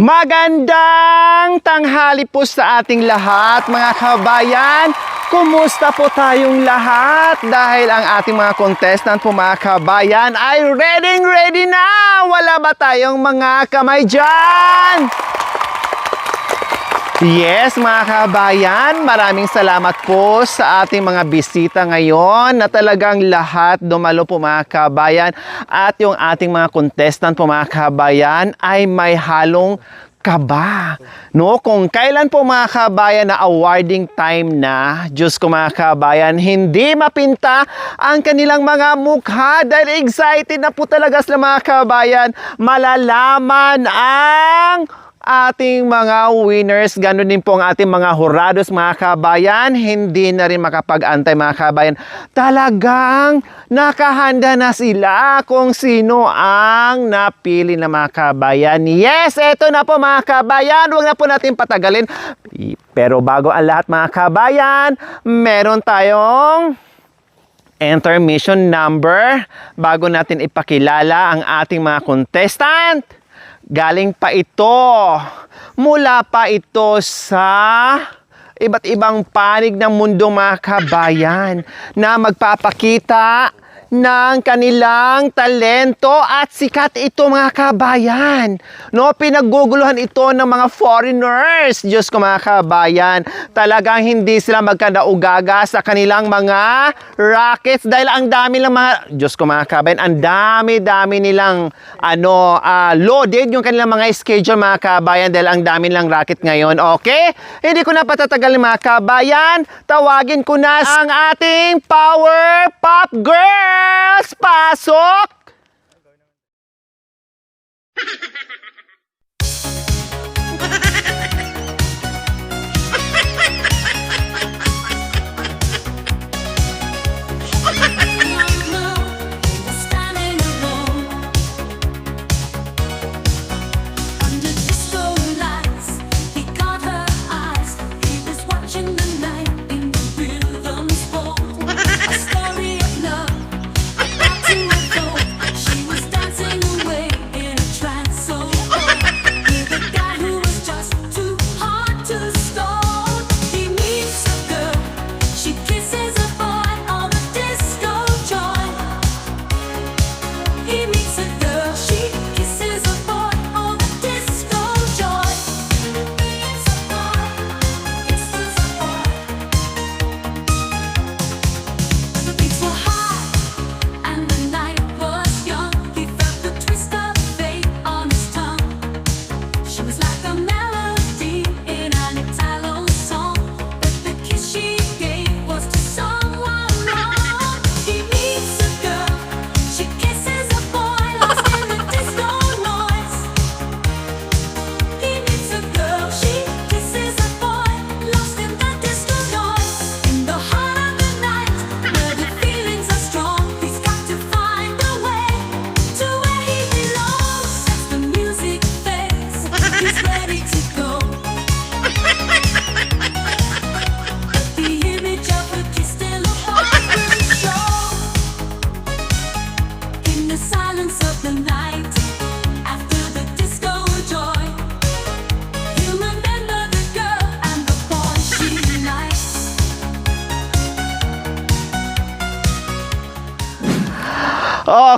Magandang tanghali po sa ating lahat, mga kabayan. Kumusta po tayong lahat? Dahil ang ating mga contestant po, mga kabayan, ay ready na! Wala ba tayong mga kamay dyan? Yes, mga kabayan, maraming salamat po sa ating mga bisita ngayon na talagang lahat dumalo po, mga kabayan. At yung ating mga contestant po, mga kabayan, ay may halong kaba. No? Kung kailan po, mga kabayan, na awarding time na, Diyos ko, mga kabayan, hindi mapinta ang kanilang mga mukha dahil excited na po talaga sila, mga kabayan. Malalaman ang ating mga winners, ganoon din po ang ating mga hurados, mga kabayan. Hindi na rin makapag-antay, mga kabayan. Talagang nakahanda na sila kung sino ang napili na, mga kabayan. Yes, eto na po, mga kabayan. Huwag na po natin patagalin. Pero bago ang lahat, mga kabayan, meron tayong intermission number bago natin ipakilala ang ating mga contestant. Galing pa ito, mula pa ito sa iba't ibang panig ng mundo, mga kabayan, na magpapakita ng kanilang talento at sikat ito, mga kabayan. No, pinagguguluhan ito ng mga foreigners. Diyos ko, mga kabayan, talagang hindi sila magkadaugaga sa kanilang mga rackets dahil ang dami lang mga, Diyos ko, mga kabayan, ang dami nilang loaded yung kanilang mga schedule, mga kabayan, dahil ang dami lang racket ngayon. Okay? Hindi ko na patatagalin, mga kabayan. Tawagin ko na ang ating Power Pop Girls! Pasok!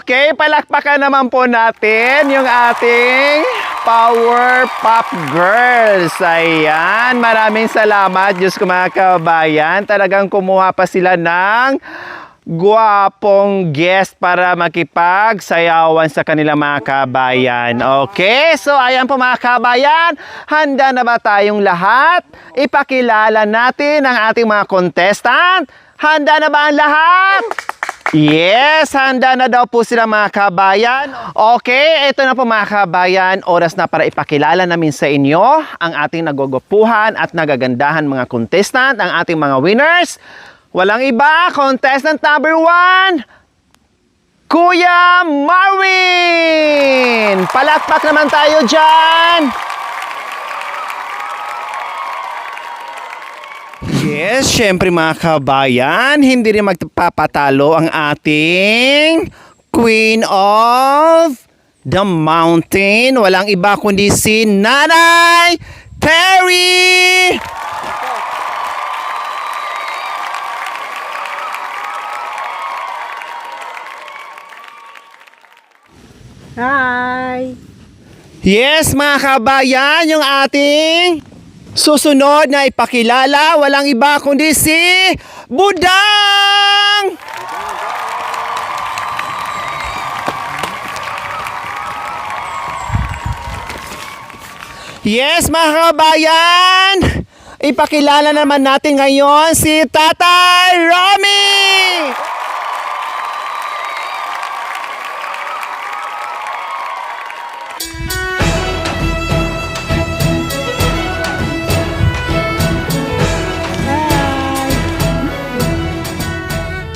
Okay, palakpakan naman po natin yung ating Power Pop Girls. Ayan, maraming salamat, Diyos ko, mga kabayan. Talagang kumuha pa sila ng guwapong guest para makipagsayawan sa kanilang mga kabayan. Okay, so ayan po, mga kabayan. Handa na ba tayong lahat? Ipakilala natin ang ating mga contestant. Handa na ba ang lahat? Yes, handa na daw po sila, mga kabayan. Okay, ito na po, mga kabayan. Oras na para ipakilala namin sa inyo ang ating nagugupuhan at nagagandahan mga contestant, ang ating mga winners. Walang iba, contestant number 1, Kuya Marwin! Palakpak naman tayo dyan! Yes, syempre, mga kabayan, hindi rin magpapatalo ang ating Queen of the mountain. Walang iba kundi si Nanay Terry! Hi! Yes, mga kabayan, yung ating susunod na ipakilala, walang iba kundi si Budang! Yes, mga kabayan, ipakilala naman natin ngayon si Tatay Romy!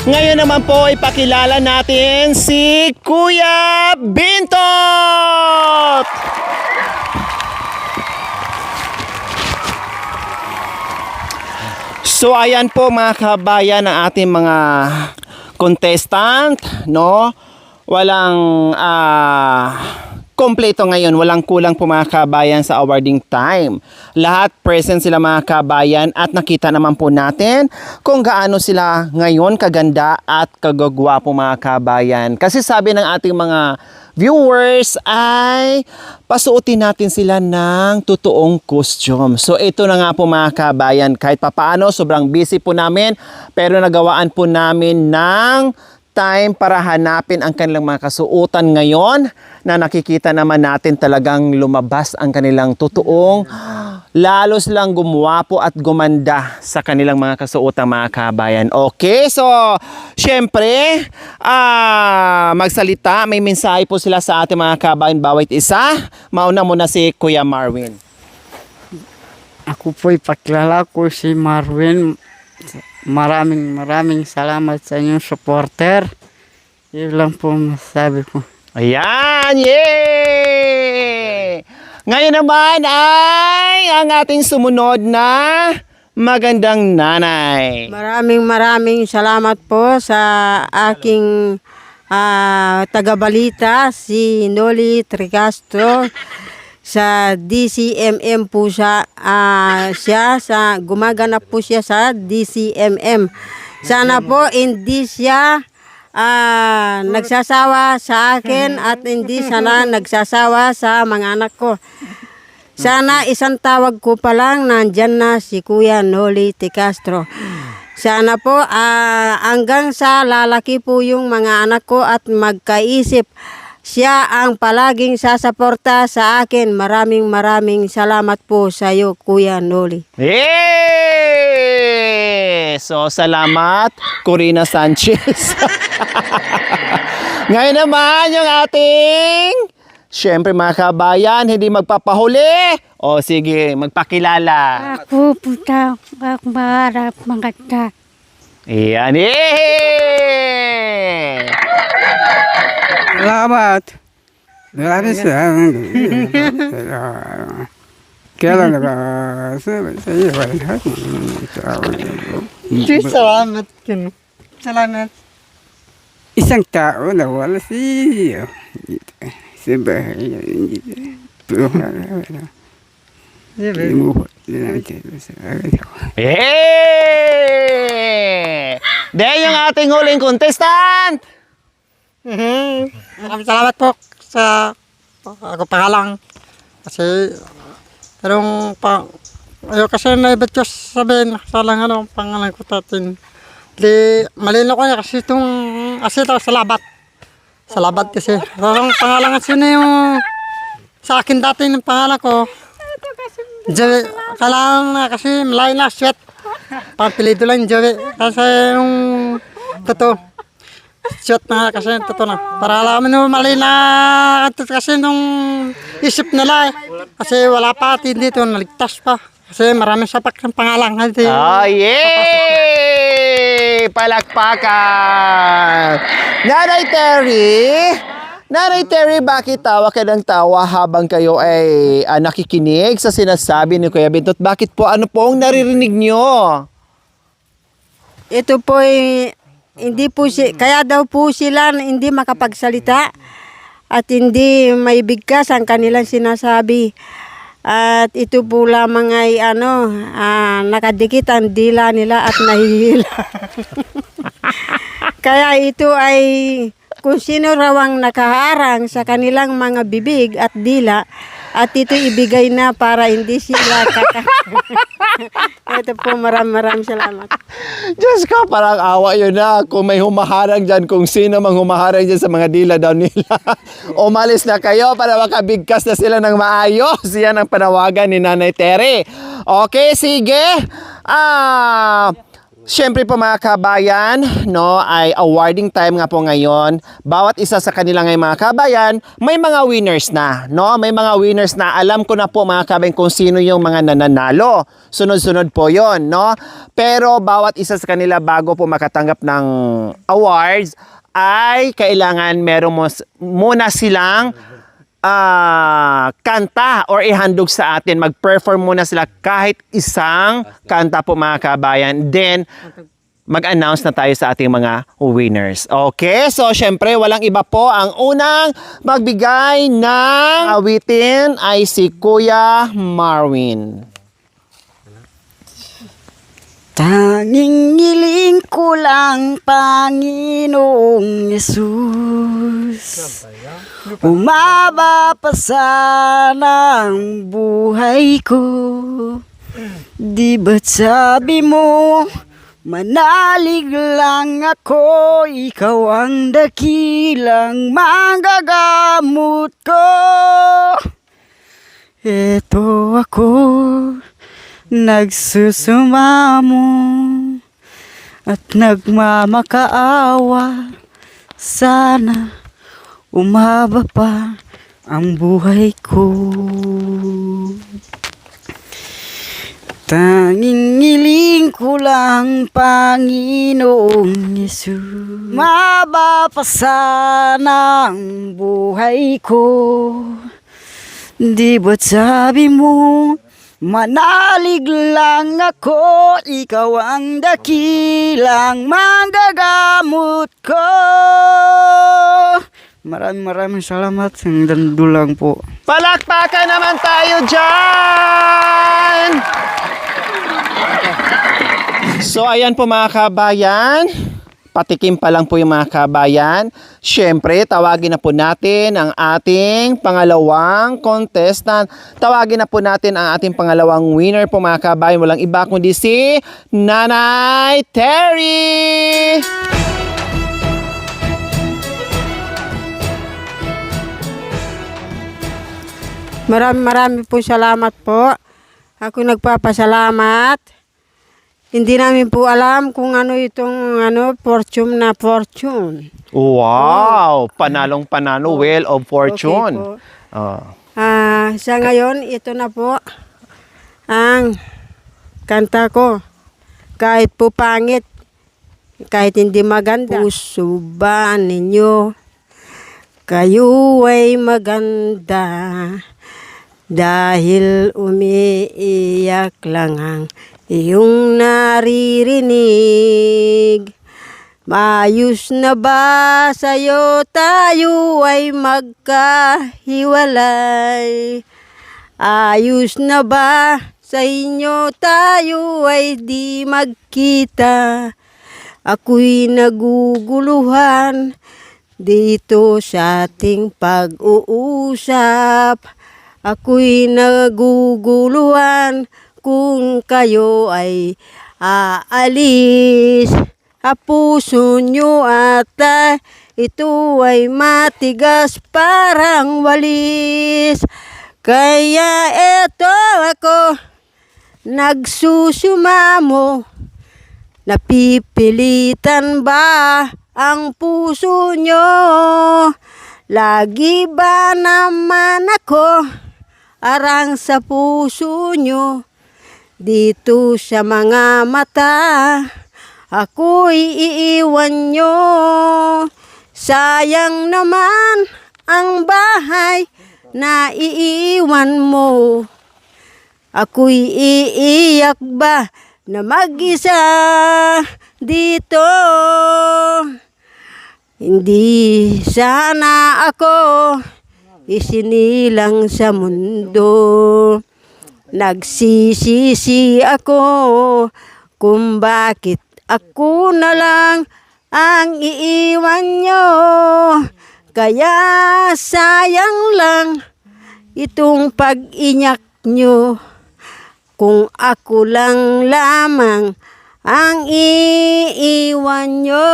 Ngayon naman po ipakilala natin si Kuya Bintot! So ayan po mga kabayan ang ating mga contestant, no? Walang kompleto ngayon, walang kulang po mga kabayan sa awarding time. Lahat present sila mga kabayan at nakita naman po natin kung gaano sila ngayon kaganda at kagagwapo mga kabayan. Kasi sabi ng ating mga viewers ay pasuotin natin sila ng totoong costume. So ito na nga po mga kabayan, kahit papaano sobrang busy po namin pero nagawaan po namin ng time para hanapin ang kanilang mga kasuotan ngayon na nakikita naman natin talagang lumabas ang kanilang totoong lalo silang gumwapo at gumanda sa kanilang mga kasuotan mga kabayan. Okay, so syempre magsalita, may mensahe po sila sa ating mga kabayan bawat isa. Mauna muna si Kuya Marwin. Ako po ipakilala ko si Marwin. Maraming salamat sa inyong supporter. Yun lang po masabi ko. Ayan! Yay! Ngayon naman ay ang ating sumunod na magandang nanay. Maraming salamat po sa aking tagabalita si Noli Tricastro sa DCMM po siya sa gumaganap po siya sa DCMM. Sana po hindi siya nagsasawa sa akin at hindi sana nagsasawa sa mga anak ko. Sana isang tawag ko pa lang nandyan na si Kuya Noli Tricastro. Sana po hanggang sa lalaki po yung mga anak ko at magkaisip siya ang palaging sasaporta sa akin. Maraming salamat po sa iyo, Kuya Noli. Yay! So, salamat, Corina Sanchez. Ngayon naman, yung ating, syempre mga kabayan, hindi magpapahuli. O sige, magpakilala. Ako puta, ako maharap maganda. Iyan, eh! Salamat! Maraming salamat. Kailan nakasabi sa iyo. Salamat. Salamat. Isang tao na wala siya. Sa bahay. Hey! Then yung ating huling contestant! Maraming salamat po sa ako pangalang kasi pero ayaw kasi naibit ko sabihin sa lang pangalan ko tatin di malino ko niya kasi itong ito sa labat kasi ang pangalan kasi na yung sa akin dati ng pangalan ko Joey, kailangan na kasi malay na sweat pampilido lang Joey kasi yung totoo shot na kasi totoo na. Para alamin mo mali na kasi nung isip nila Kasi wala pa atin dito, naligtas pa. Kasi maraming sapak ng pangalan. Oh, yay! Palakpakan! Nanay Terry, bakit tawa ka ng tawa habang kayo ay nakikinig sa sinasabi ni Kuya Bintot? Bakit po? Ano po ang naririnig nyo? Ito po hindi po kaya daw po sila hindi makapagsalita. at hindi may bigkas ang kanilang sinasabi. At ito po lamang ay nakadikit ang dila nila at nahihila. Kaya ito ay kung sino raw ang nakaharang sa kanilang mga bibig at dila, at ito ibigay na para hindi sila Ito po, maraming salamat. Diyos ko, parang awa yun na. Kung may humaharang dyan, kung sino mang humaharang dyan sa mga dila daw nila. Umalis na kayo para makabigkas na sila ng maayos. Yan ang panawagan ni Nanay Tere. Okay, sige. Siyempre po mga kabayan, no, ay awarding time nga po ngayon. Bawat isa sa kanila ngay mga kabayan, may mga winners na, no? May mga winners na. Alam ko na po mga kabayan kung sino yung mga nananalo. Sunod-sunod po 'yon, no? Pero bawat isa sa kanila bago po makatanggap ng awards ay kailangan meron muna silang kanta or ihandog sa atin. Mag-perform muna sila kahit isang kanta po mga kabayan. Then, mag-announce na tayo sa ating mga winners. Okay? So, syempre, walang iba po. Ang unang magbigay ng awitin ay si Kuya Marwin. Tanging hiling ko lang, Panginoong Yesus, umaba pa sana ang buhay ko. Di ba't sabi mo, manalig lang ako, ikaw ang dakilang manggagamot ko. Eto ako, nagsusumamo at nagmamakaawa. Sana umaba pa ang buhay ko. Tanging hiling ko lang, Panginoong Yesus, umaba pa sana ang buhay ko. Di ba't sabi mo, manalig lang ako, ikaw ang dakilang manggagamot ko. Maraming salamat. Hanggang doon lang po. Palakpakan naman tayo dyan! So, ayan po mga kabayan. Patikim pa lang po yung mga kabayan. Siyempre, tawagin na po natin ang ating pangalawang contestant. Tawagin na po natin ang ating pangalawang winner po mga kabayan. Walang iba kundi si Nanay Terry! Maraming po salamat po. Ako nagpapasalamat. Hindi namin po alam kung ano itong fortune na fortune. Wow! Panalong panalo, Wheel of Fortune. Okay po. Oh. Sa ngayon, ito na po ang kanta ko. Kahit po pangit, kahit hindi maganda. Puso ba ninyo, kayo ay maganda, dahil umiiyak lang ang iyong naririnig. Maayos na ba sa'yo tayo ay magkahiwalay? Ayos na ba sa inyo tayo ay di magkita? Ako'y naguguluhan dito sa ating pag-uusap. Ako'y naguguluhan kung kayo ay aalis. Puso nyo ata ito ay matigas parang walis. Kaya eto ako nagsusumamo. Napipilitan ba ang puso nyo? Lagi ba naman ako arang sa puso nyo? Dito sa mga mata ako'y iiwan nyo. Sayang naman ang bahay na iiwan mo. Ako'y iiyak ba na mag-isa dito? Hindi sana ako isinilang sa mundo. Nagsisisi ako kung bakit ako na lang ang iiwan nyo. Kaya sayang lang itong pag-inyak nyo. Kung ako lang lamang ang iiwan nyo.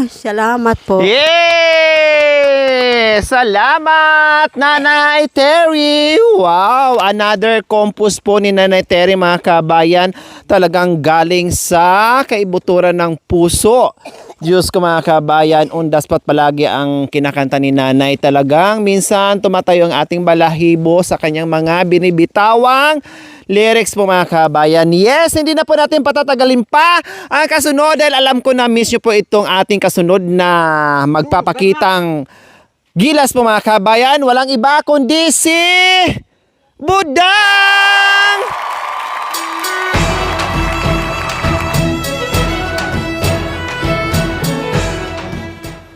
Salamat po. Yay! Salamat, Nanay Terry! Wow! Another compost po ni Nanay Terry, mga kabayan. Talagang galing sa kaibuturan ng puso. Diyos ko, mga kabayan, undas pat palagi ang kinakanta ni Nanay. Talagang minsan tumatayo ang ating balahibo sa kanyang mga binibitawang lyrics po, mga kabayan. Yes, hindi na po natin patatagalin pa ang kasunod dahil alam ko na miss nyo po itong ating kasunod na magpapakitang gilas po, mga kabayan. Walang iba kundi si Budang!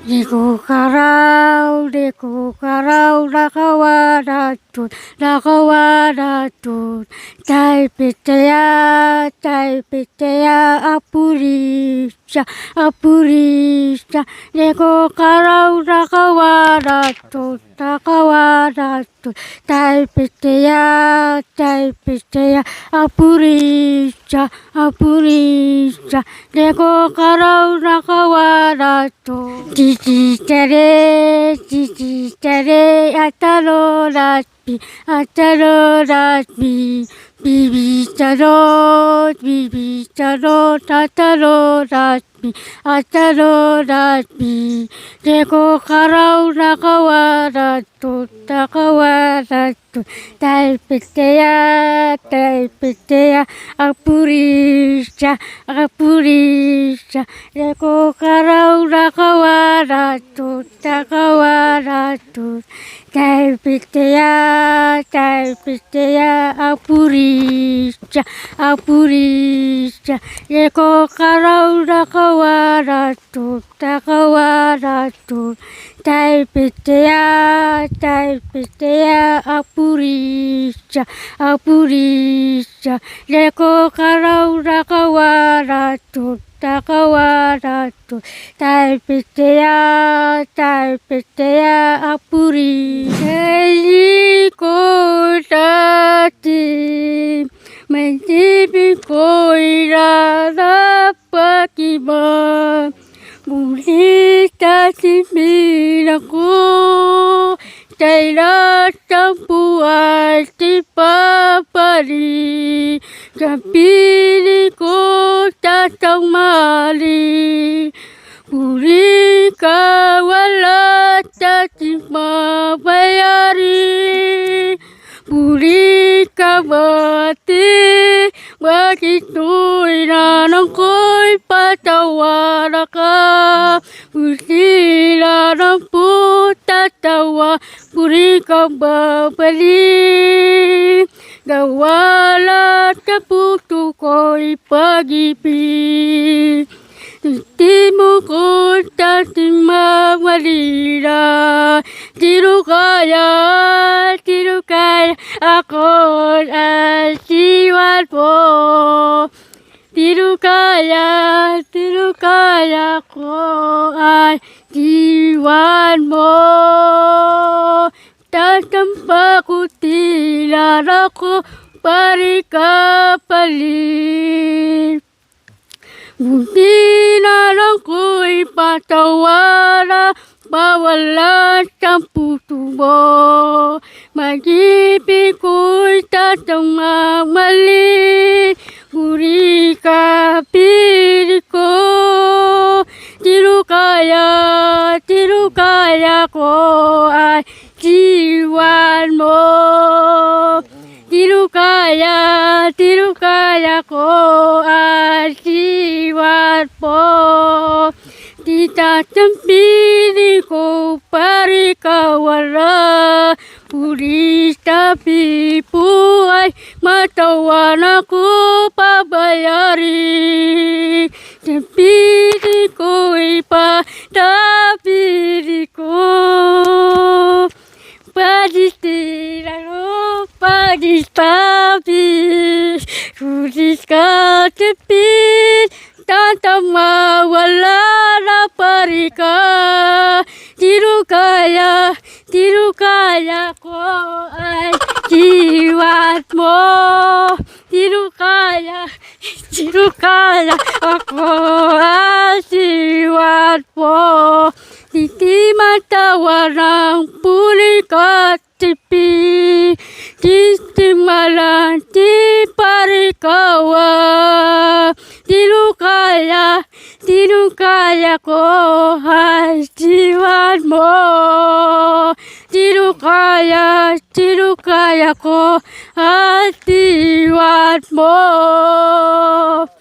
Di ko karaw, nakawaratun, tay pitaya, apurisya, di ko karaw, nakawaratun, tay pitaya, apurisya, di ko karaw, nakawaratun. Titi tere, ataro raspi, bibi tarot, ataro raspi, deko karau nakawaratun, tay petea, apurisya, deko karau nakawaratun, tay petea, apurisya, deko karau nakawaratun, tay petea, apurisya, deko karau nakawaratun, tay petea, apurisya, hindi ko dati mentibig ko'y narapat iba. Ngunit tatimin ako, tay lahat ng buhay di papali. Kapili ko tatang mali, uli ka wala tating mabayari. Uli ka mati, bakit tu'y nanang ko'y patawara ka? Uli lang po tatawa, uli ka babalik. Gawala sa puso ko'y pag-ibig. Di mo ko dating mamalira. Tiro kaya ako ang siwan mo. Tiro kaya ko ang siwan mo. Tatampa ko tila ako pari kapalit. Buti na lang ko'y patawara, bawala sa puso mo. Mag-ibig ko'y tatang mamali, guri ka pilit ko. Tiro kaya ko ay siwan mo. Tiro kaya ko ay siwan mo. Di tatampili ko pari kawala. Pulis tapi buhay, matawan ako pabayari. pili ko'y patapili ko. Paditiraro, padipapil, kulis ka tepil, tantama wala na parika. Tiru kaya ko ay jiwat mo. Tiru kaya ako ay jiwat mo. Hindi matawa ng puli ka tipi, di malang di parikawa. Tiru kaya ko ay jiwan mo. Tiru kaya ko ay jiwan mo.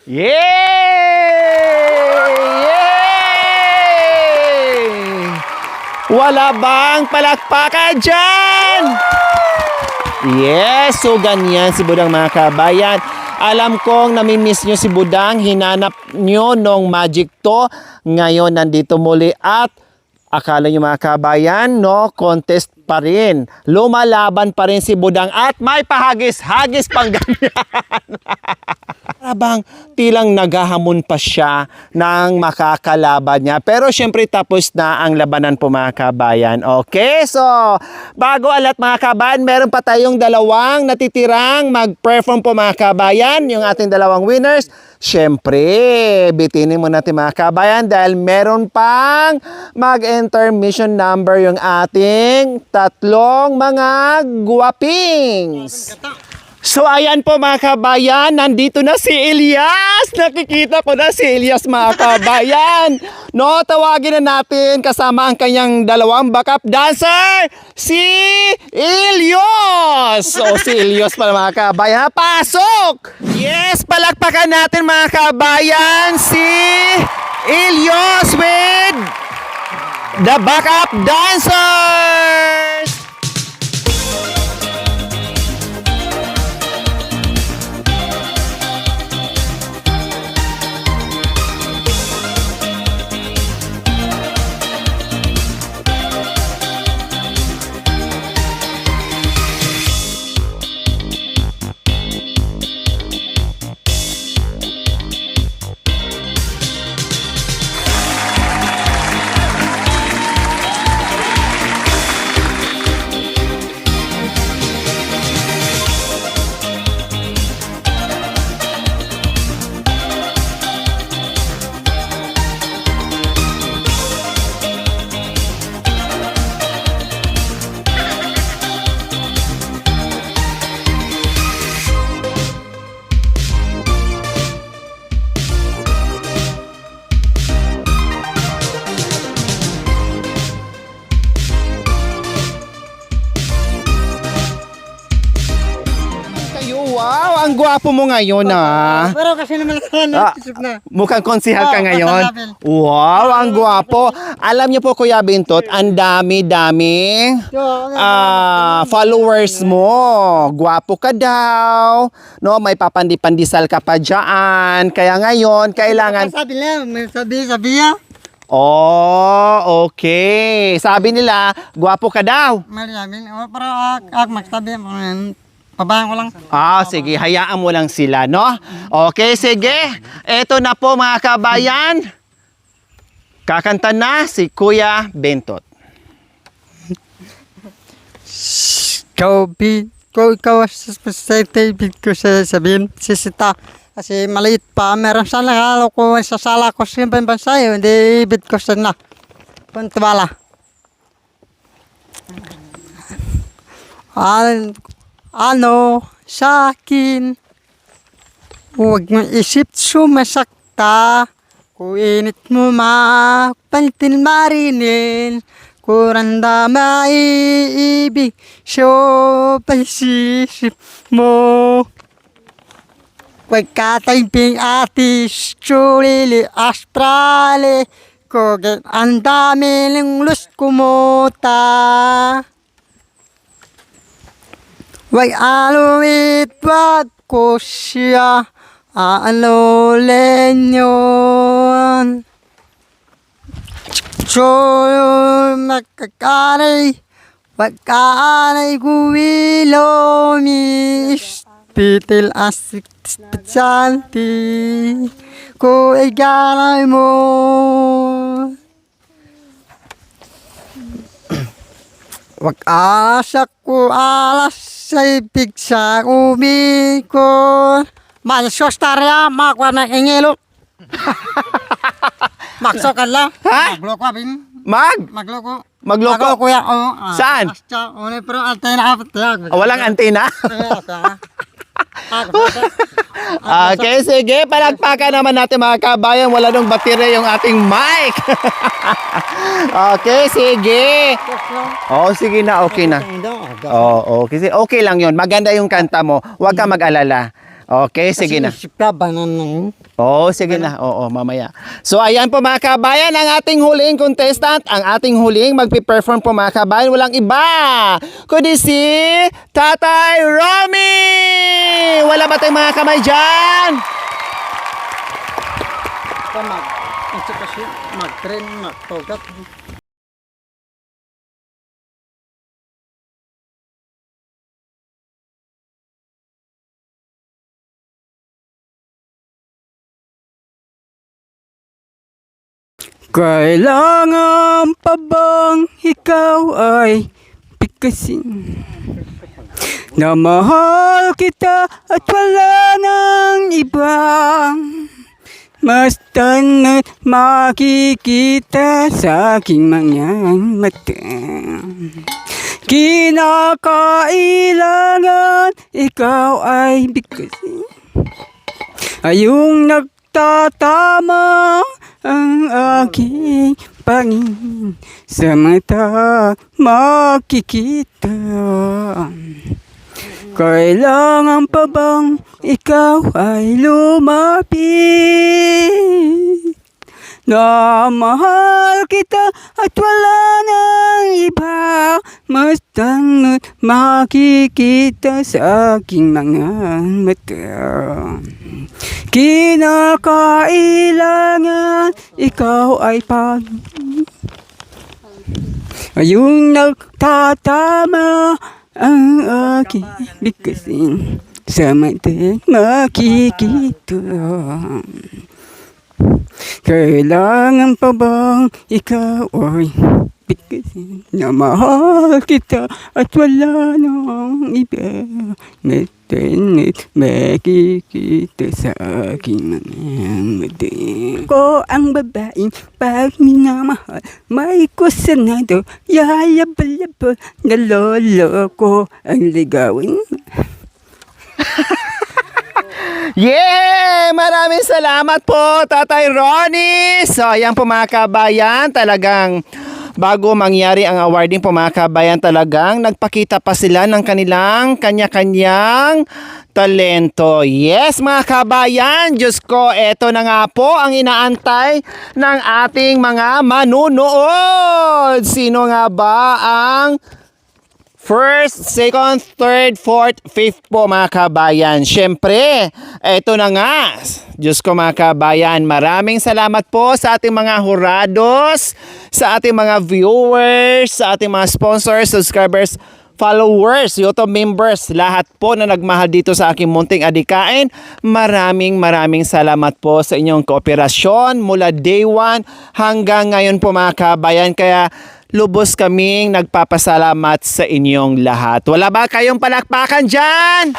Yay! Wala bang palakpakan dyan? Yes, so ganyan si Budang mga kabayan. Alam kong namimiss nyo si Budang, hinanap nyo nung magic to. Ngayon nandito muli at akala nyo mga kabayan, no, contest pa rin. Lumalaban pa rin si Budang at may pahagis-hagis pang ganyan. Abang tilang naghahamon pa siya ng makakalaban niya. Pero syempre tapos na ang labanan po mga kabayan. Okay, so bago alat mga kabayan, meron pa tayong dalawang natitirang mag-perform po mga kabayan. Yung ating dalawang winners. Syempre, bitinin mo natin mga kabayan dahil meron pang mag-intermission number yung ating tatlong mga guwapings. So ayan po mga kabayan, nandito na si Elias. Nakikita ko na si Elias mga kabayan. No, tawagin na natin kasama ang kanyang dalawang backup dancer, si Elios. O si Elios pala mga kabayan. Pasok! Yes, palakpakan natin mga kabayan si Elios with the backup dancers. Wow, ang gwapo mo ngayon ah. Pero kasi naman isip na. Mukhang konsihal ka Oo, ngayon. kasalabil. Wow, ang gwapo. Alam niyo po Kuya Bintot, ang dami-dami followers mo. Gwapo ka daw. No, may papandi-pandisal ka pa dyan. Kaya ngayon, kailangan... Sabi nila, may sabi ya. Oh, okay. Sabi nila, gwapo ka daw. Marami, pero magsabi, pabayaan ko lang. Sige, hayaan mo lang sila, no? Okay, sige. Eto na po mga kabayan. Kakanta na si Kuya Bentot. Ikaw sa David ko sabihin, sisita. Kasi maliit pa, meron sana halo ko sa sala ko sa bansayo, hindi ibig ko sana. Puntwala. Ano sa akin, huwag mong isip sumasakta, kung init mo mapalitin marinin, kuranda maiibig, siyo paisisip mo. Huwag kataybing atis, chulili, astrale, kung ang dami ng lust kumuta. Huwag aluit, wag ko siya, Ano lenyon. So, makakanay, pagkaanay kuwilo, mis, titil asik, specialty, ko iganay mo. Wag-asak ko alas sa ibig sa umiko. Mansos tarya, makwa na ingilo. Maksokan lang. Ha? Magloko abin. Magloko. Magloko? Kuya. Oh, Saan? Pero antena apat. Walang antena? Okay, sige. Palagpakan naman natin mga kabayan. Wala nung baterya yung ating mic. Okay, sige. Oh, sige na. Okay na. Oh, okay. Okay lang yun. Maganda yung kanta mo. Huwag ka mag-alala. Okay, sige na. Oo, sige na. Oo, mamaya. So, ayan po mga kabayan, ang ating huling contestant, ang ating huling magpiperform po mga kabayan, walang iba, kundi si Tatay Romy! Wala ba tayong mga kamay dyan? Mag-train, mag-togat. Kailangan pa bang ikaw ay pikasin? Na mahal kita at wala nang ibang mas tanat makikita sa aking mga mata. Kinakailangan ikaw ay bigkasin. Ayong nagtatama ang aking pangin sa mata makikita. Kailangan pa bang ikaw ay lumapit? Na mahal kita at wala nang iba, mas tanot makikita sa aking mga mata. Kinakailangan ikaw ay pag ayong nagtatama ang aking bigkasin sa mata makikita. Kailangan pa bang ikaw ay bigkasin? Na mahal kita at wala nang iba, matanit makikita sa aking mga mata. Ko ang babaeng pag minamahal, may kusanado, yayabal-yabal, naloloko ang ligawin. Yeah! Maraming salamat po, Tatay Ronnie! So, ayan po mga kabayan, talagang bago mangyari ang awarding po mga kabayan, talagang nagpakita pa sila ng kanilang kanya-kanyang talento. Yes, mga kabayan, Diyos ko, eto na nga po ang inaantay ng ating mga manunood. Sino nga ba ang first, second, third, fourth, fifth po mga kabayan? Siyempre, eto na nga. Diyos ko mga kabayan, maraming salamat po sa ating mga hurados, sa ating mga viewers, sa ating mga sponsors, subscribers, followers, YouTube members, lahat po na nagmahal dito sa aking munting adikain. Maraming salamat po sa inyong kooperasyon mula day 1 hanggang ngayon po mga kabayan. Kaya lubos kaming nagpapasalamat sa inyong lahat. Wala ba kayong palakpakan dyan?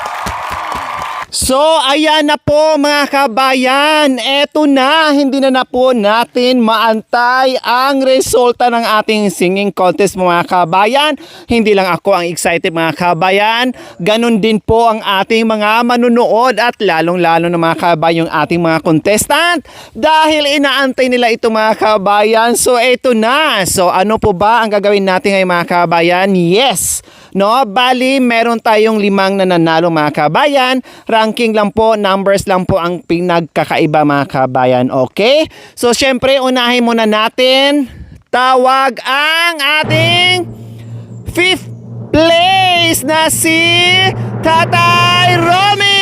So, ayan na po mga kabayan. Eto na, hindi na po natin maantay ang resulta ng ating singing contest mga kabayan. Hindi lang ako ang excited mga kabayan. Ganon din po ang ating mga manunood at lalong-lalo na mga kabayan yung ating mga contestant. Dahil inaantay nila ito mga kabayan. So, eto na. So, ano po ba ang gagawin natin ngayon mga kabayan? Yes! No, bali meron tayong 5 nananalo mga kabayan. Ranking lang po, numbers lang po ang pinagkakaiba mga kabayan. Okay? So syempre unahin muna natin tawag ang ating 5th place na si Tatay Romy.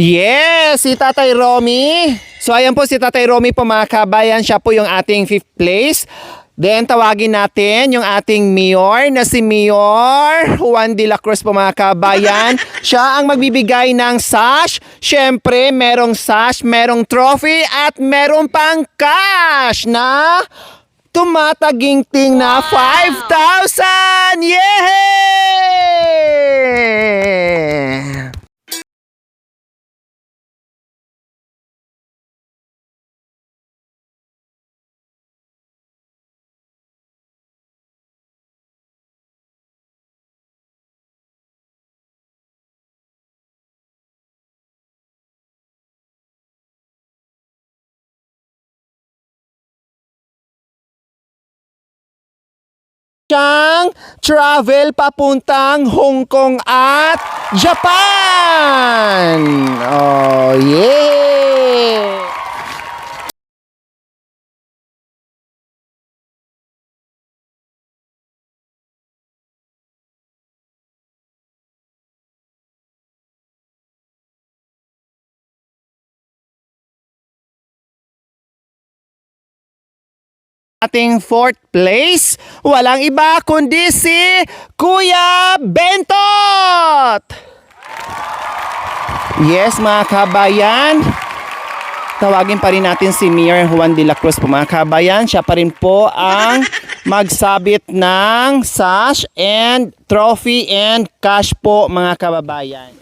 Yes, si Tatay Romy. So ayan po si Tatay Romy po mga kabayan, siya po yung ating 5th place. Then tawagin natin yung ating mayor na si Mayor Juan de la Cruz po mga kabayan. Siya ang magbibigay ng sash. Syempre, merong sash, merong trophy at merong pang cash na tumataginting na 5,000! Yeah! Siyang travel papuntang Hong Kong at Japan. Oh, yeah! Ating 4th place, walang iba kundi si Kuya Bentot! Yes mga kabayan, tawagin pa rin natin si Mayor Juan de la Cruz po mga kabayan. Siya pa rin po ang magsabit ng sash and trophy and cash po mga kababayan.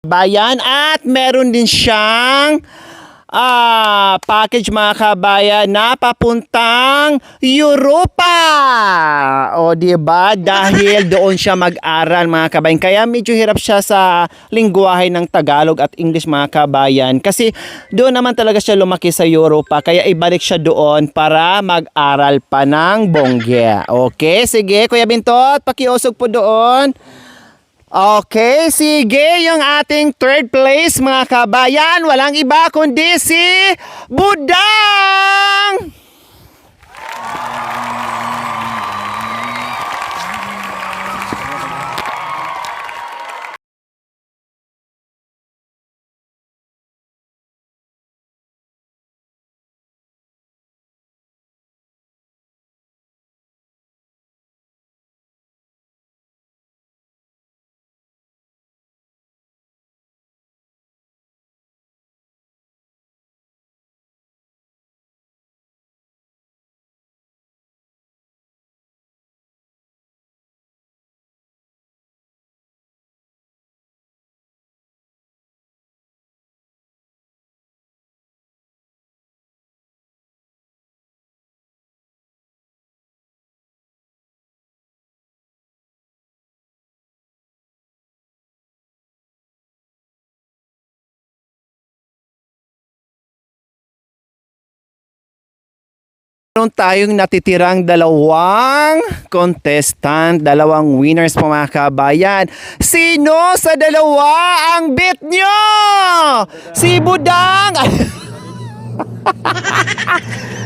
Bayan at meron din siyang package mga kabayan na papuntang Europa. O diba? Dahil doon siya mag-aral mga kabayan. Kaya medyo hirap siya sa lingwahe ng Tagalog at English mga kabayan. Kasi doon naman talaga siya lumaki sa Europa. Kaya ibalik siya doon para mag-aral pa ng bongga. Okay, sige Kuya Bintot, pakiusog po doon. Okay, sige, yung ating 3rd place mga kabayan, walang iba kundi si Budang! Meron tayong natitirang dalawang contestant, dalawang winners po mga kabayan. Sino sa dalawa ang bet nyo? Si Budang!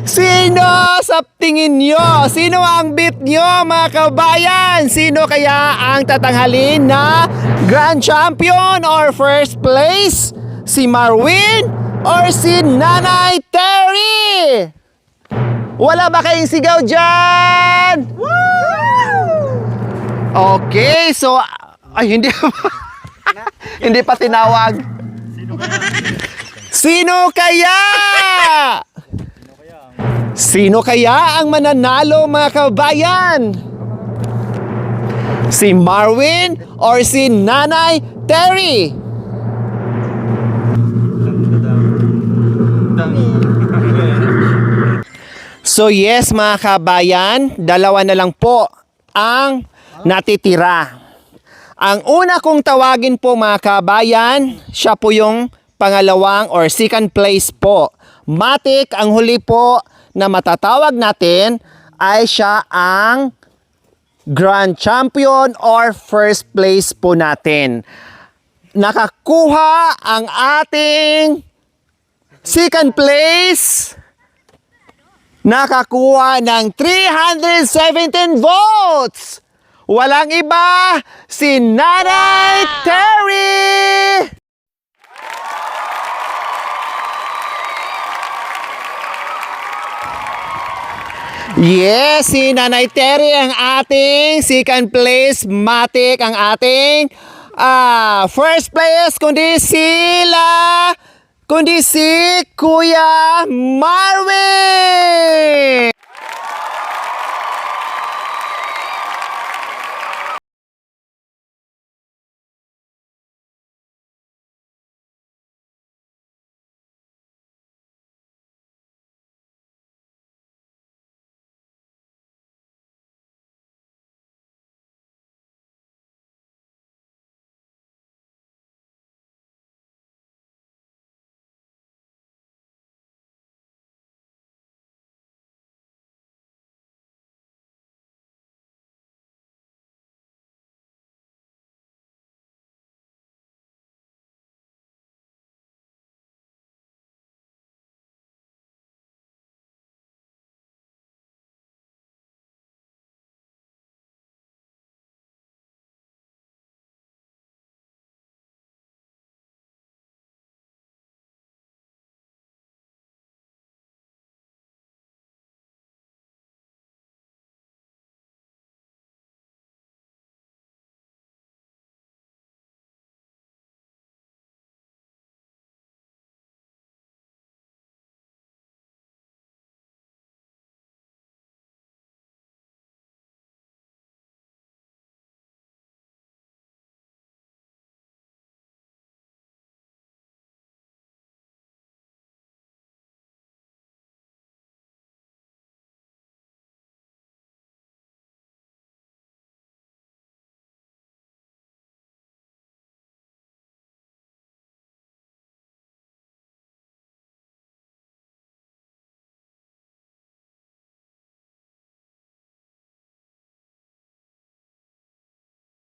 Sino sa tingin nyo? Sino ang bet nyo mga kabayan? Sino kaya ang tatanghalin na Grand Champion or first place? Si Marwin or si Nanay Terry? Wala ba kayong sigaw dyan? Okay, so ay hindi hindi pa tinawag. Sino kaya? Sino kaya ang mananalo mga kabayan? Si Marwin or si Nanay Terry? So yes mga kabayan, dalawa na lang po ang natitira. Ang una kong tawagin po mga kabayan, siya po yung pangalawang or second place po. Matik, ang huli po na matatawag natin ay siya ang Grand Champion or first place po natin. Nakakuha ang ating second place. Nakakuha ng 317 votes. Walang iba, si Nanay Terry! Yes, si Nanay Terry ang ating second place, Matik ang ating first place, kundi si Kuya Marvin!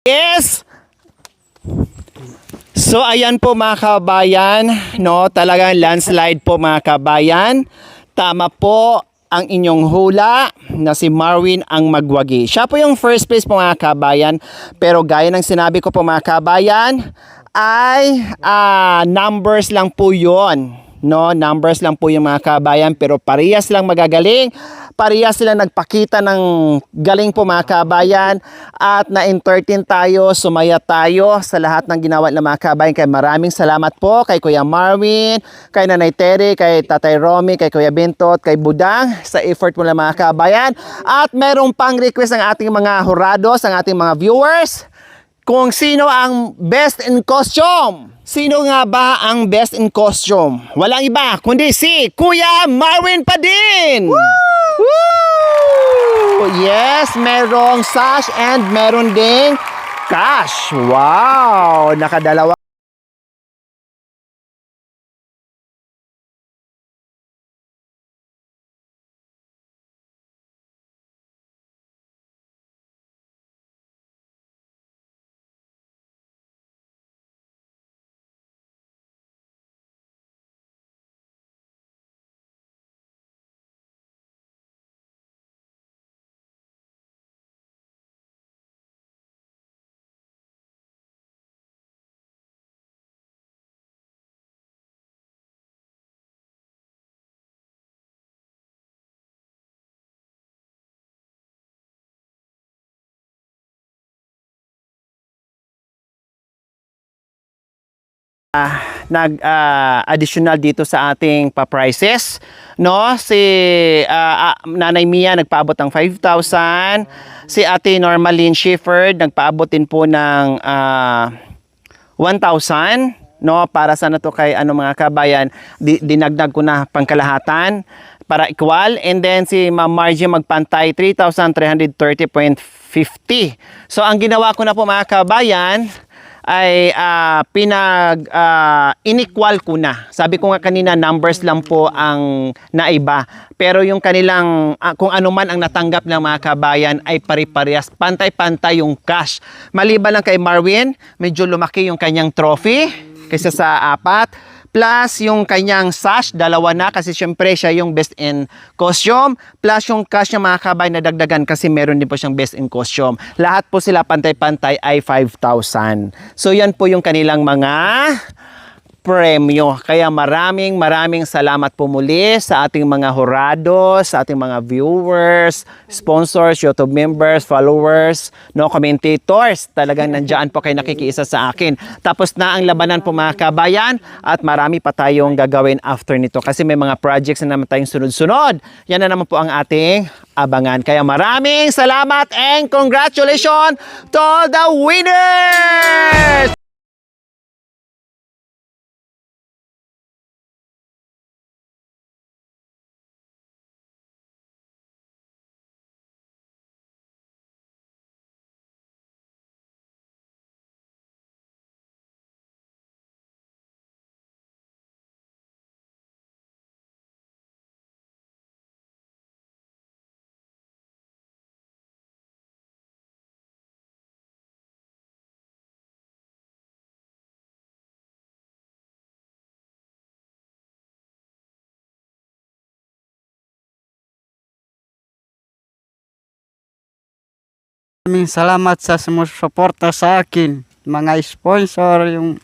Yes! So ayan po mga kabayan, no, talagang landslide po mga kabayan. Tama po ang inyong hula na si Marvin ang magwagi. Siya po yung first place po mga kabayan, pero gaya ng sinabi ko po mga kabayan, ay numbers lang po yon. No, numbers lang po yung mga kabayan, pero parehas lang magagaling. Parehas sila nagpakita ng galing po mga kabayan, at na-entertain tayo, sumaya tayo sa lahat ng ginawa ng mga kabayan. Kaya maraming salamat po kay Kuya Marvin, kay Nanay Terry, kay Tatay Romy, kay Kuya Bintot, kay Budang sa effort mo ng mga kabayan. At merong pang request ng ating mga hurados, ang ating mga viewers, kung sino ang best in costume. Sino nga ba ang best in costume? Walang iba kundi si Kuya Marvin pa din! Woo! Yes, merong sash and meron ding cash. Wow! Nakadalawa. Additional dito sa ating pa-prices, no? Si Nanay Mia nagpaabot ng 5,000, si Ate Normaline Shepherd nagpaabot din po ng 1,000, no? Para sana to kay mga kabayan, dinagdag ko na pangkalahatan. para equal. And then si Ma'am Margie magpantay 3,330.50. So ang ginawa ko na po mga kabayan ay inequal ko na. Sabi ko nga kanina, numbers lang po ang naiba. Pero yung kanilang, kung ano man ang natanggap ng mga kabayan ay pari-parehas. Pantay-pantay yung cash. Maliban lang kay Marwin, medyo lumaki yung kanyang trophy kaysa sa 4. Plus yung kanyang sash, 2 na kasi syempre siya yung best in costume. Plus yung cash ng mga kabayan na dagdagan kasi meron din po siyang best in costume. Lahat po sila pantay-pantay ay 5,000. So yan po yung kanilang mga premyo. Kaya maraming salamat po muli sa ating mga hurados, sa ating mga viewers, sponsors, YouTube members, followers, no, commentators. Talagang nandiyan po kayo nakikiisa sa akin. Tapos na ang labanan po mga kabayan at marami pa tayong gagawin after nito kasi may mga projects na naman tayong sunod-sunod. Yan na naman po ang ating abangan. Kaya maraming salamat and congratulations to the winners! Maraming salamat sa sumusuporta sa akin, mga sponsor, yung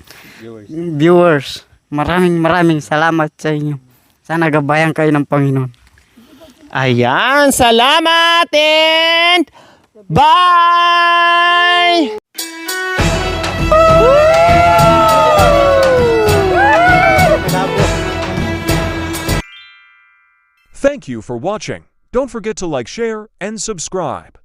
viewers. Maraming salamat sa inyo. Sana gabayan kayo ng Panginoon. Ayan, salamat and bye! Thank you for watching. Don't forget to like, share, and subscribe.